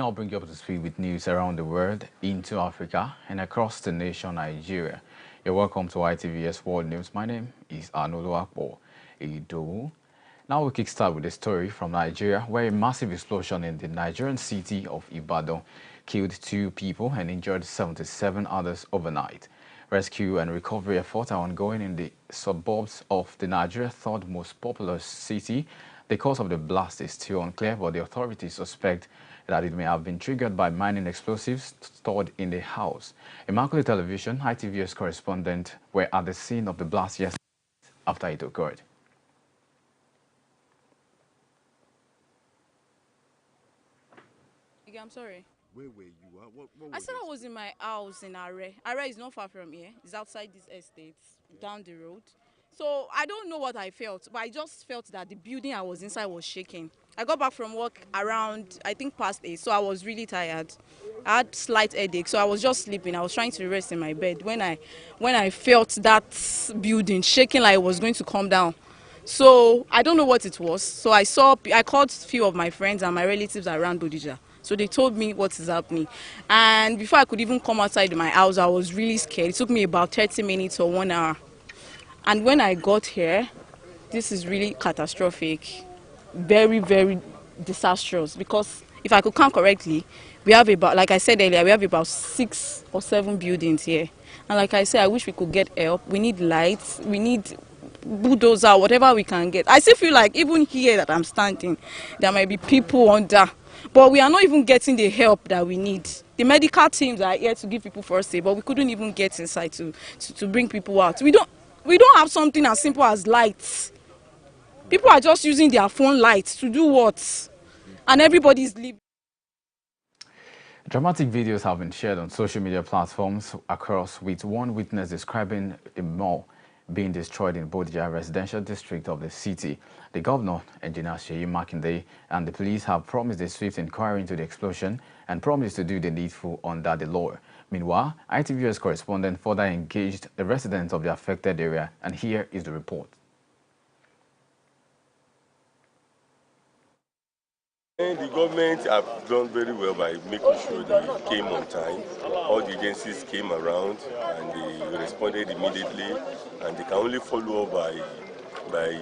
now bring you up to speed with news around the world, into Africa, and across the nation, Nigeria. You're welcome to ITVS World News. My name is Arnolo Akpo Edo. Now we kickstart with a story from Nigeria, where a massive explosion in the Nigerian city of Ibadan killed 2 people and injured 77 others overnight. Rescue and recovery efforts are ongoing in the suburbs of the Nigeria's third most populous city. The cause of the blast is still unclear, but the authorities suspect that it may have been triggered by mining explosives stored in the house. Immaculate Television, ITVS correspondent, were at the scene of the blast yesterday after it occurred. I'm sorry. Where were you? I said I was in my house in Are. Are is not far from here. It's outside this estate, down the road. So I don't know what I felt, but I just felt that the building I was inside was shaking. I got back from work around, I think, past 8, so I was really tired. I had slight headache, so I was just sleeping. I was trying to rest in my bed when I felt that building shaking like it was going to come down. So I don't know what it was. So I called a few of my friends and my relatives around Bodija. So they told me what is happening. And before I could even come outside my house, I was really scared. It took me about 30 minutes or 1 hour. And when I got here, this is really catastrophic. Very, very disastrous. Because if I could count correctly, we have about, like I said earlier, we have about 6 or 7 buildings here. And like I said, I wish we could get help. We need lights. We need bulldozer, whatever we can get. I still feel like even here that I'm standing, there might be people under. But we are not even getting the help that we need. The medical teams are here to give people first aid, but we couldn't even get inside to bring people out. We don't have something as simple as lights. People are just using their phone lights to do what? And everybody's leaving. Dramatic videos have been shared on social media platforms across, with one witness describing a mall being destroyed in Bodija residential district of the city. The governor, Engineer Seyi Makinde, and the police have promised a swift inquiry into the explosion and promised to do the needful under the law. Meanwhile, ITVS correspondent further engaged the residents of the affected area, and here is the report. The government have done very well by making sure they came on time. All the agencies came around and they responded immediately, and they can only follow up by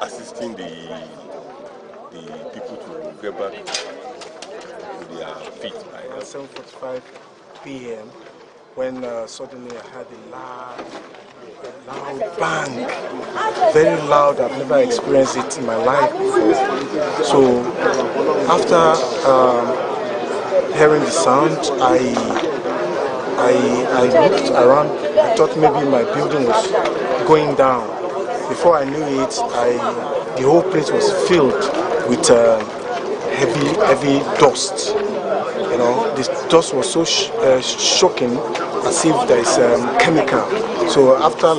assisting the people to get back to their feet. At 7:45 p.m. when suddenly I had a loud bang, very loud. I've never experienced it in my life before. So after hearing the sound, I looked around. I thought maybe my building was going down. Before I knew it, the whole place was filled with heavy dust. You know, this dust was so shocking, as if there is chemical. So after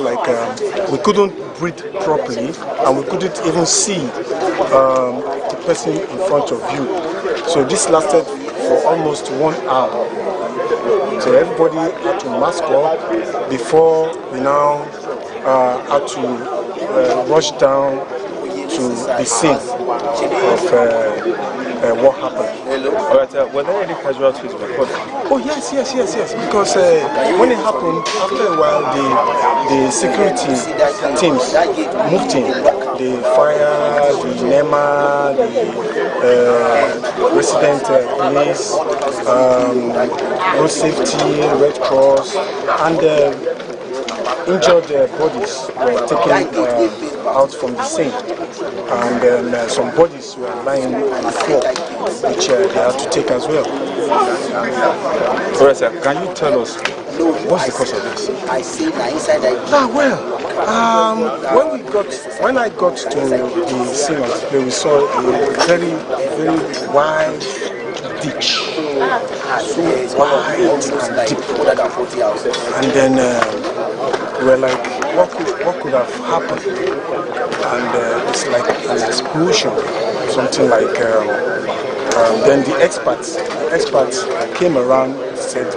we couldn't breathe properly, and we couldn't even see the person in front of you. So this lasted for almost 1 hour. So everybody had to mask up before we now had to rush down to the scene of what happened. All right, were there any casualties recorded? Oh yes. Because when it happened, after a while, the security teams moved in. The fire, the NEMA, the resident police, road safety, Red Cross, and injured bodies were taken out from the scene, and then some bodies were lying on the floor, which they had to take as well. Alright, sir, can you tell us what's the cause of this? When I got to the scene of the play, we saw a very, very wide ditch, so wide and deep, and then we were like, what could have happened? And it's like an explosion, something like. Then the experts came around and said,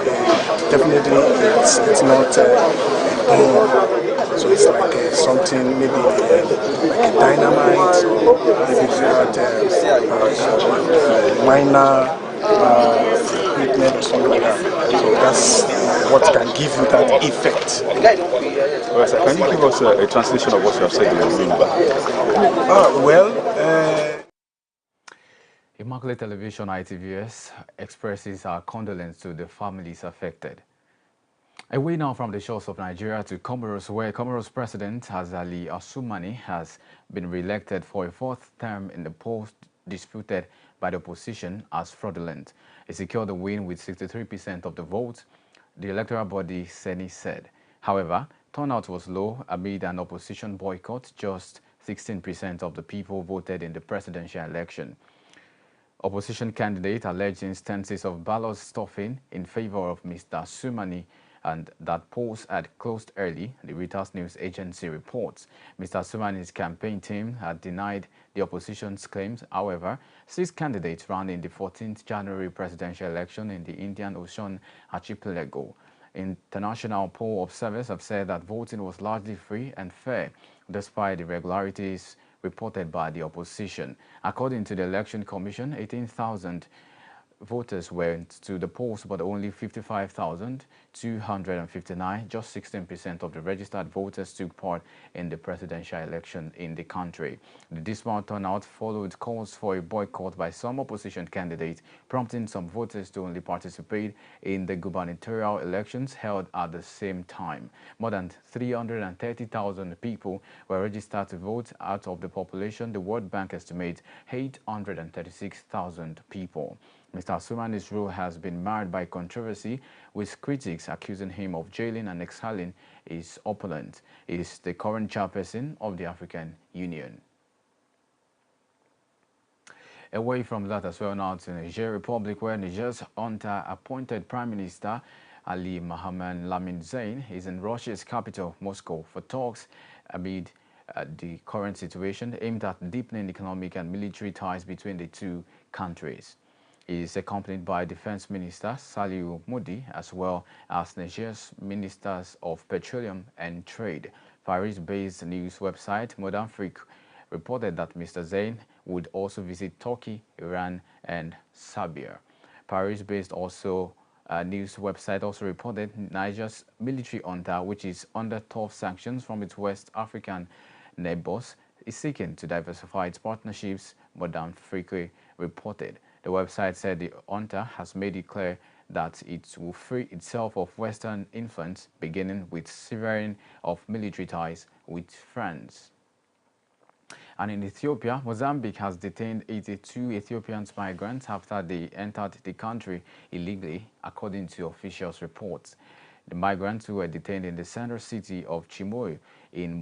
definitely it's not a bomb. So it's like something, maybe like a dynamite, maybe that minor equipment or something like that. So that's what can give you that effect. Well, sir, can you give us a translation of what you have said in Yoruba? Immaculate Television ITVS expresses our condolence to the families affected. Away now from the shores of Nigeria to Comoros, where Comoros President Azali Assoumani has been re-elected for a fourth term in the post disputed by the opposition as fraudulent. He secured the win with 63% of the votes, the electoral body Seni said. However, turnout was low amid an opposition boycott. Just 16% of the people voted in the presidential election. Opposition candidate alleged instances of ballot stuffing in favor of Mr. Assoumani and that polls had closed early, the Reuters news agency reports. Mr. Assoumani's campaign team had denied the opposition's claims. However, 6 candidates ran in the 14th January presidential election in the Indian Ocean archipelago. International poll observers have said that voting was largely free and fair, despite irregularities reported by the opposition. According to the Election Commission, 18,000 voters went to the polls, but only 55,259, just 16% of the registered voters took part in the presidential election in the country. The dismal turnout followed calls for a boycott by some opposition candidates, prompting some voters to only participate in the gubernatorial elections held at the same time. More than 330,000 people were registered to vote. Out of the population, the World Bank estimates 836,000 people. Mr. Assoumani's rule has been marred by controversy, with critics accusing him of jailing and exiling his opponent. He is the current chairperson of the African Union. Away from that as well now to Niger Republic, where Niger's appointed Prime Minister Ali Mohammed Lamin Zain is in Russia's capital, Moscow, for talks amid the current situation aimed at deepening economic and military ties between the two countries. He is accompanied by Defense Minister Saliu Modi as well as Nigeria's Ministers of Petroleum and Trade. Paris-based news website Modern Freak reported that Mr. Zain would also visit Turkey, Iran, and Serbia. Paris-based news website also reported Niger's military junta, which is under tough sanctions from its West African neighbors, is seeking to diversify its partnerships, Modern Freak reported. The website said the junta has made it clear that it will free itself of Western influence, beginning with severing of military ties with France. And in Ethiopia, Mozambique has detained 82 Ethiopian migrants after they entered the country illegally, according to official reports. The migrants who were detained in the central city of Chimoio in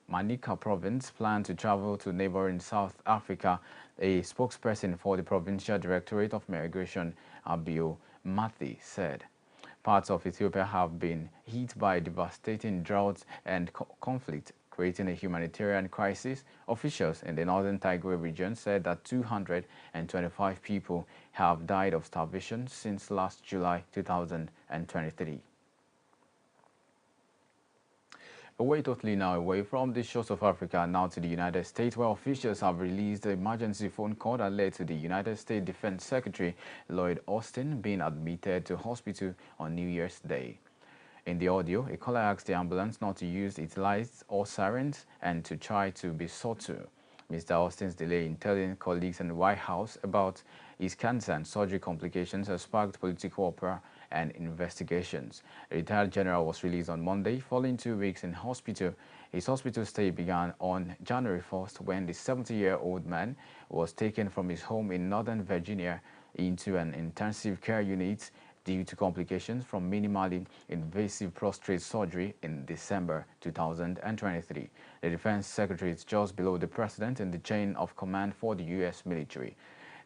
Manica province plan to travel to neighboring South Africa. A spokesperson for the Provincial Directorate of Migration, Abio Mathi, said. Parts of Ethiopia have been hit by devastating droughts and conflict, creating a humanitarian crisis. Officials in the northern Tigray region said that 225 people have died of starvation since last July 2023. Away from the shores of Africa, now to the United States, where officials have released the emergency phone call that led to the United States Defense Secretary Lloyd Austin being admitted to hospital on New Year's Day. In the audio, a caller asked the ambulance not to use its lights or sirens and to try to be subtle. Mr. Austin's delay in telling colleagues in the White House about his cancer and surgery complications has sparked political uproar and investigations. A retired general was released on Monday following 2 weeks in hospital. His hospital stay began on January 1st when the 70-year-old man was taken from his home in Northern Virginia into an intensive care unit due to complications from minimally invasive prostate surgery in December 2023. The Defense Secretary is just below the President in the chain of command for the U.S. military.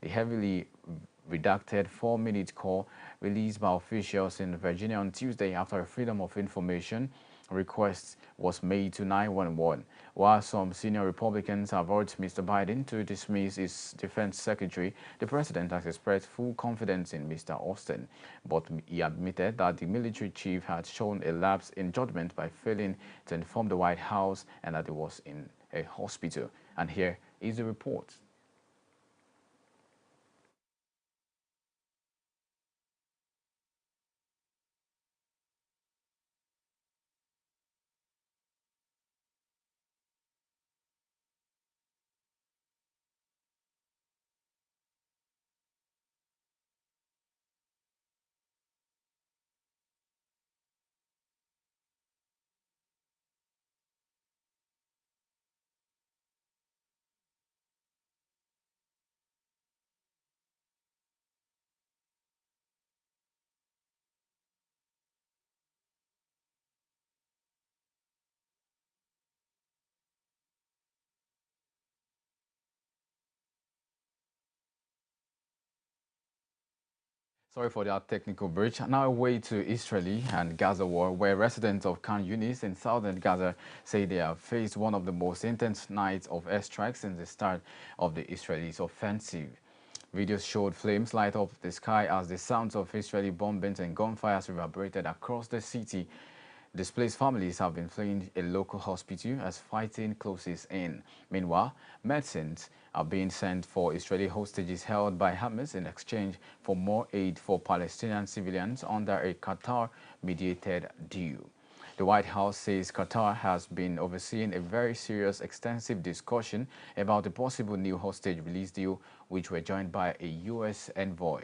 The heavily redacted 4-minute call released by officials in Virginia on Tuesday after a Freedom of Information request was made to 911. While some senior Republicans have urged Mr. Biden to dismiss his defense secretary, the president has expressed full confidence in Mr. Austin, but he admitted that the military chief had shown a lapse in judgment by failing to inform the White House and that he was in a hospital. And here is the report. Sorry for that technical breach. Now away to Israeli and Gaza war, where residents of Khan Yunis in southern Gaza say they have faced one of the most intense nights of airstrikes since the start of the Israelis' offensive. Videos showed flames light up the sky as the sounds of Israeli bombings and gunfires reverberated across the city. Displaced families have been fleeing a local hospital as fighting closes in. Meanwhile, medicines are being sent for Israeli hostages held by Hamas in exchange for more aid for Palestinian civilians under a Qatar-mediated deal. The White House says Qatar has been overseeing a very serious, extensive discussion about the possible new hostage release deal, which were joined by a U.S. envoy.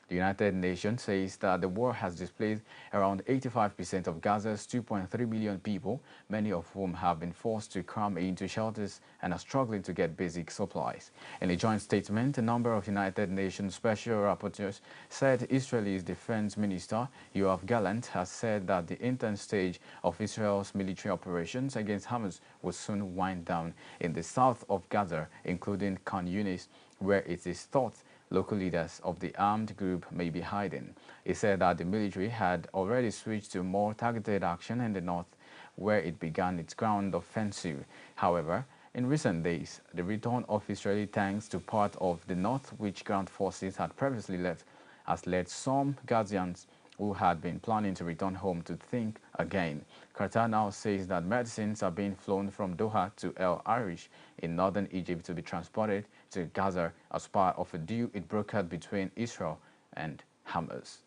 The United Nations says that the war has displaced around 85% of Gaza's 2.3 million people, many of whom have been forced to cram into shelters and are struggling to get basic supplies. In a joint statement, a number of United Nations special rapporteurs said Israel's Defense Minister Yoav Gallant has said that the intense stage of Israel's military operations against Hamas will soon wind down in the south of Gaza, including Khan Yunis, where it is thought local leaders of the armed group may be hiding. He said that the military had already switched to more targeted action in the north, where it began its ground offensive. However, in recent days, the return of Israeli tanks to part of the north, which ground forces had previously left, has led some Gazians who had been planning to return home to think again. Qatar now says that medicines are being flown from Doha to El Arish in northern Egypt to be transported to Gaza as part of a deal it brokered between Israel and Hamas.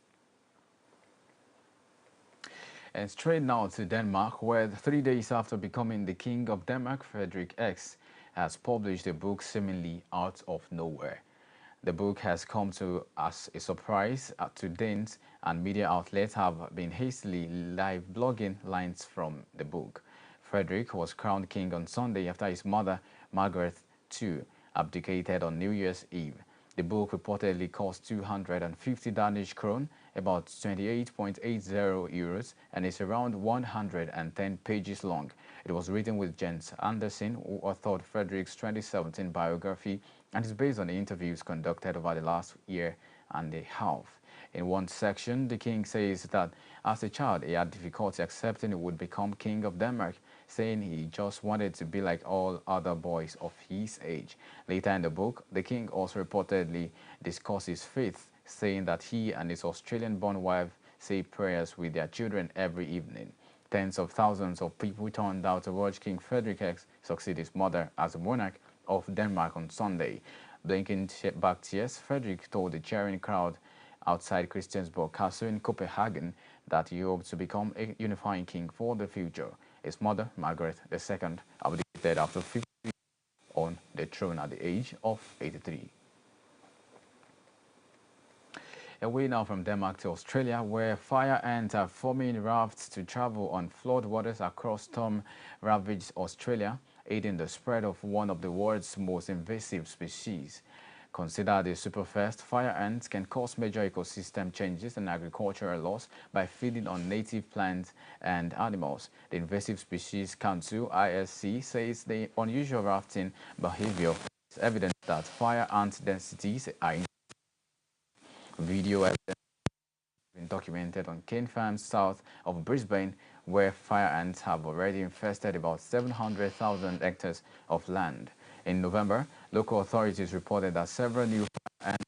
And straight now to Denmark, where 3 days after becoming the King of Denmark, Frederik X has published a book seemingly out of nowhere. The book has come as a surprise to Danes, and media outlets have been hastily live blogging lines from the book. Frederik was crowned king on Sunday after his mother, Margaret II, abdicated on New Year's Eve. The book reportedly cost 250 Danish krone, about 28.80 euros, and is around 110 pages long. It was written with Jens Andersen, who authored Frederik's 2017 biography, and is based on the interviews conducted over the last year and a half. In one section, the king says that as a child, he had difficulty accepting he would become king of Denmark, saying he just wanted to be like all other boys of his age. Later in the book, the king also reportedly discusses faith, saying that he and his Australian-born wife say prayers with their children every evening. Tens of thousands of people turned out to watch King Frederik X succeed his mother as a monarch of Denmark on Sunday. Blinking back tears, Frederik told the cheering crowd outside Christiansborg Castle in Copenhagen that he hoped to become a unifying king for the future. His mother, Margaret II, abdicated after 50 years on the throne at the age of 83. Away now from Denmark to Australia, where fire ants are forming rafts to travel on flood waters across storm-ravaged Australia, aiding the spread of one of the world's most invasive species. Considered a superpest, fire ants can cause major ecosystem changes and agricultural loss by feeding on native plants and animals. The Invasive Species Council, ISC, says the unusual rafting behavior is evidence that fire ant densities are increasing. Video evidence has been documented on cane farms south of Brisbane, where fire ants have already infested about 700,000 hectares of land. In November, local authorities reported that several new fire ants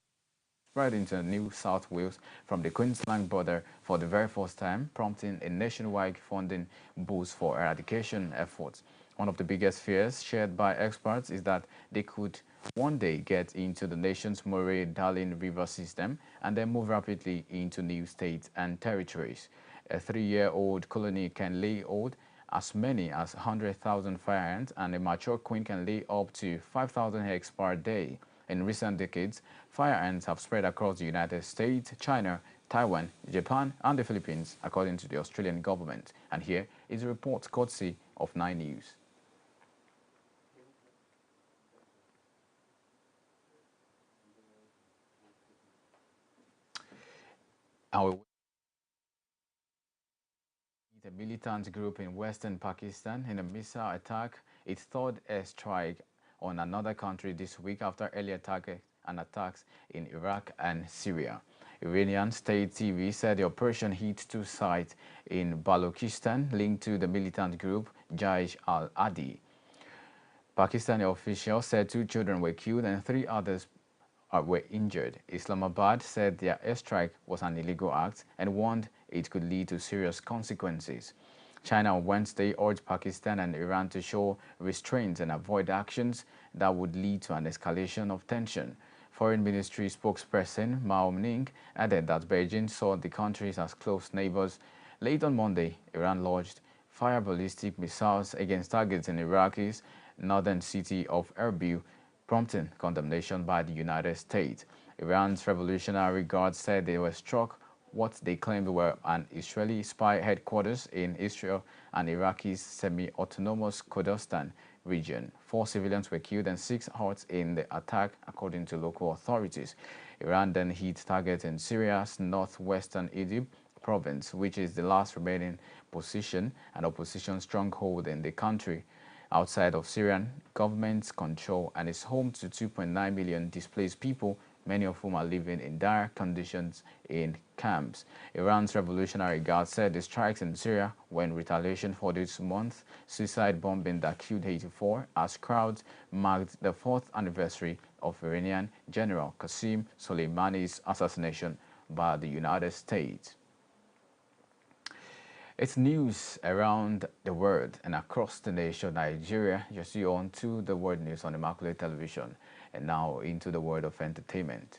spread into New South Wales from the Queensland border for the very first time, prompting a nationwide funding boost for eradication efforts. One of the biggest fears shared by experts is that they could one day get into the nation's Murray-Darling River system and then move rapidly into new states and territories. A 3-year-old colony can lay hold as many as 100,000 fire ants, and a mature queen can lay up to 5,000 eggs per day. In recent decades, fire ants have spread across the United States, China, Taiwan, Japan, and the Philippines, according to the Australian government. And here is a report courtesy of 9 News. A militant group in western Pakistan in a missile attack, its third airstrike on another country this week after earlier targets and attacks in Iraq and Syria. Iranian state TV said the operation hit 2 sites in Balochistan linked to the militant group Jaish al-Adi. Pakistani officials said 2 children were killed and 3 others were injured. Islamabad said their airstrike was an illegal act and warned it could lead to serious consequences. China on Wednesday urged Pakistan and Iran to show restraint and avoid actions that would lead to an escalation of tension. Foreign Ministry spokesperson Mao Ning added that Beijing saw the countries as close neighbors. Late on Monday, Iran launched fire ballistic missiles against targets in Iraq's northern city of Erbil, prompting condemnation by the United States. Iran's Revolutionary Guard said they were struck what they claimed were an Israeli spy headquarters in Israel and Iraq's semi-autonomous Kurdistan region. 4 civilians were killed and 6 hurt in the attack, according to local authorities. Iran then hit targets in Syria's northwestern Idlib province, which is the last remaining position and opposition stronghold in the country outside of Syrian government control, and is home to 2.9 million displaced people, many of whom are living in dire conditions in camps. Iran's Revolutionary Guard said the strikes in Syria were in retaliation for this month's suicide bombing that killed 84 as crowds marked the 4th anniversary of Iranian General Qasem Soleimani's assassination by the United States. It's news around the world and across the nation, Nigeria. You see on to the world news on Immaculate Television. And now into the world of entertainment.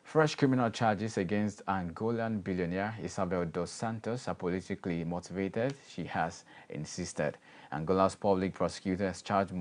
Fresh criminal charges against Angolan billionaire Isabel dos Santos are politically motivated, she has insisted. Angola's public prosecutor has charged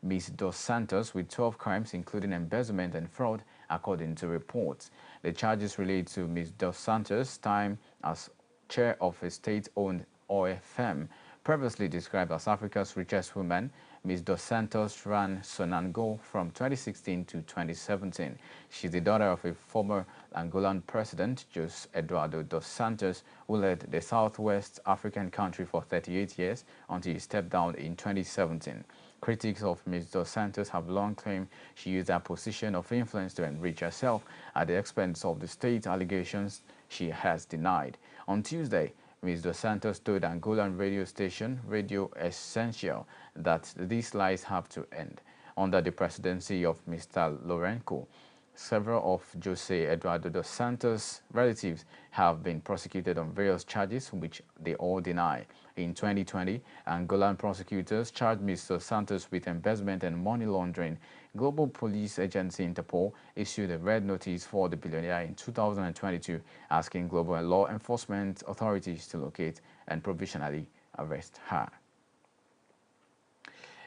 Ms. dos Santos with 12 crimes, including embezzlement and fraud, according to reports. The charges relate to Ms. dos Santos' time as chair of a state-owned oil firm. Previously described as Africa's richest woman, Ms. dos Santos ran Sonangol from 2016 to 2017. She's the daughter of a former Angolan president, José Eduardo dos Santos, who led the Southwest African country for 38 years until he stepped down in 2017. Critics of Ms. dos Santos have long claimed she used her position of influence to enrich herself at the expense of the state, allegations she has denied. On Tuesday, Ms. dos Santos told Angolan radio station Radio Essential that these lies have to end. Under the presidency of Mr. Lourenço, several of José Eduardo dos Santos' relatives have been prosecuted on various charges, which they all deny. In 2020, Angolan prosecutors charged Ms. dos Santos with embezzlement and money laundering. Global police agency Interpol issued a red notice for the billionaire in 2022, asking global law enforcement authorities to locate and provisionally arrest her.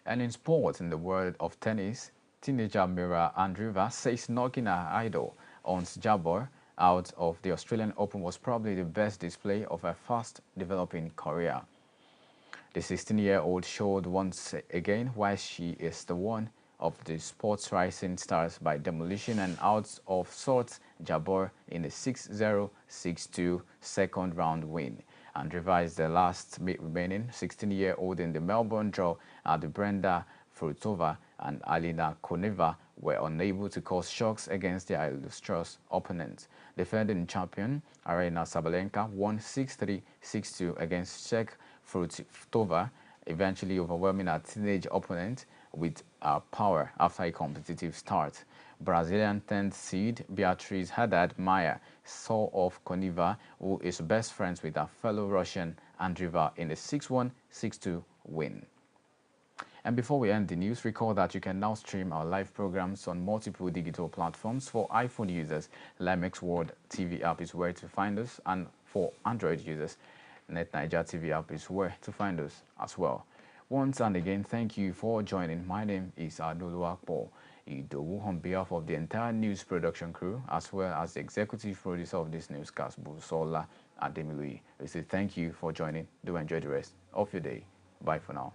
And in sports, in the world of tennis, teenager Mira Andreeva says knocking her idol Ons Jabeur out of the Australian Open was probably the best display of her fast-developing career. The 16-year-old showed once again why she is the one of the sport's rising stars by demolishing an out-of-sorts Jabeur in the 6-0, 6-2 second-round win. Andreeva is the last remaining 16-year-old in the Melbourne draw, as the Brenda Fruhtová and Alina Koneva were unable to cause shocks against their illustrious opponents. Defending champion Aryna Sabalenka won 6-3, 6-2 against Czech Fruitova, eventually overwhelming her teenage opponent with power after a competitive start. Brazilian 10th seed Beatriz Haddad Maia saw off Koneva, who is best friends with her fellow Russian Andreeva in a 6-1, 6-2 win. And before we end the news, recall that you can now stream our live programs on multiple digital platforms. For iPhone users, Limex World TV app is where to find us, and for Android users, NetNiger TV app is where to find us as well. Once and again, thank you for joining. My name is Anoluwapo Idowu. On behalf of the entire news production crew, as well as the executive producer of this newscast, Busola Ademilui, we say thank you for joining. Do enjoy the rest of your day. Bye for now.